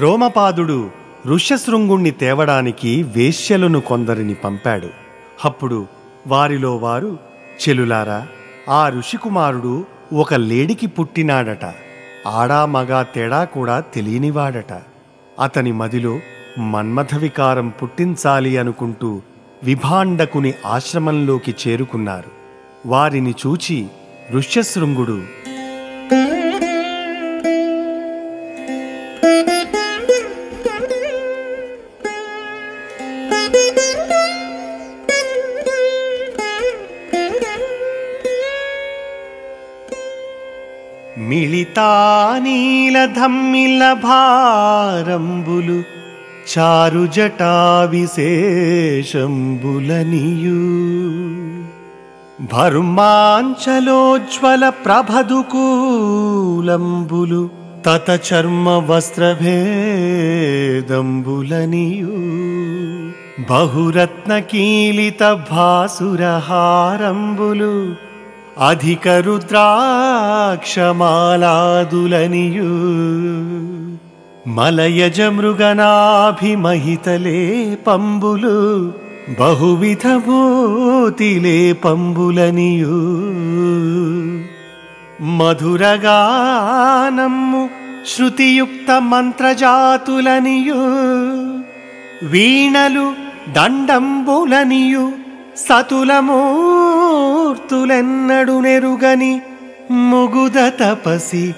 రోమపాదుడు ఋష్యశృంగుణ్ణి తేవడానికి వేశ్యలను కొందరిని పంపాడు. అప్పుడు వారిలో వారు, చెలులారా, ఆ ఋషికుమారుడు ఒక లేడికి పుట్టినాడట. ఆడా మగా తేడా కూడా తెలియనివాడట. అతని మదిలో మన్మథ వికారం పుట్టించాలి అనుకుంటూ విభాండకుని ఆశ్రమంలోకి చేరుకున్నారు. వారిని చూచి ఋష్యశృంగుడు, మిళితానీలధమ్మిల భారంబులు చారు జటా విశేషంబులనియు భర్మాంచలోజ్వల ప్రభదుకూలంబులు తత చర్మ వస్త్రభేదంబులనియు బహురత్నకీలిత భాసురహారంబులు అధిక రుద్రాక్షమాలాదులనియు మలయజ మృగనాభిమహితలే పంబులు బహువిధ భూతిలే పంబులనియు మధురగానమ్ము శృతియుక్త మంత్రజాతులనియు వీణలు దండంబులనియు సతులమూర్తులెన్నడు నెరుగని ముగుద తపసి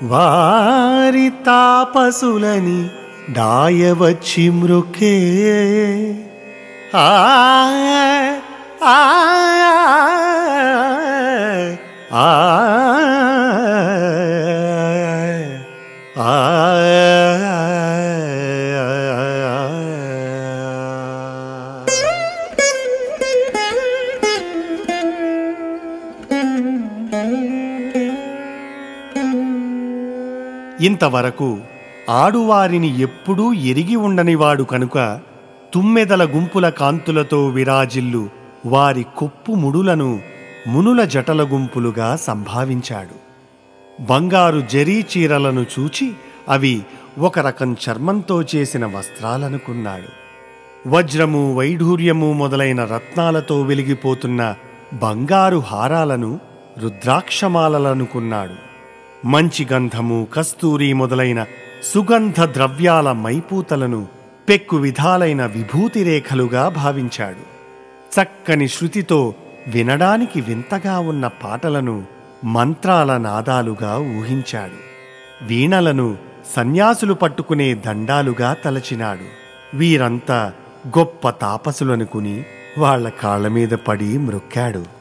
వారి తాపసులని దాయవచ్చి మృకే ఆ ఆ ఆ ఇంతవరకు ఆడువారిని ఎప్పుడూ ఎరిగి ఉండనివాడు కనుక తుమ్మెదల గుంపుల కాంతులతో విరాజిల్లు వారి కొప్పు ముడులను మునుల జటల గుంపులుగా సంభావించాడు. బంగారు జరీ చీరలను చూచి అవి ఒక రకం చర్మంతో చేసిన వస్త్రాలనుకున్నాడు. వజ్రము వైఢూర్యము మొదలైన రత్నాలతో వెలిగిపోతున్న బంగారు హారాలను రుద్రాక్షమాలలనుకున్నాడు. మంచి గంధము, కస్తూరి మొదలైన సుగంధ ద్రవ్యాల మైపూతలను పెక్కు విధాలైన విభూతి రేఖలుగా భావించాడు. చక్కని శృతితో వినడానికి వింతగా ఉన్న పాటలను మంత్రాల నాదాలుగా ఊహించాడు. వీణలను సన్యాసులు పట్టుకునే దండాలుగా తలచినాడు. వీరంతా గొప్ప తాపసులనుకుని వాళ్ల కాళ్ల మీద పడి మ్రొక్కాడు.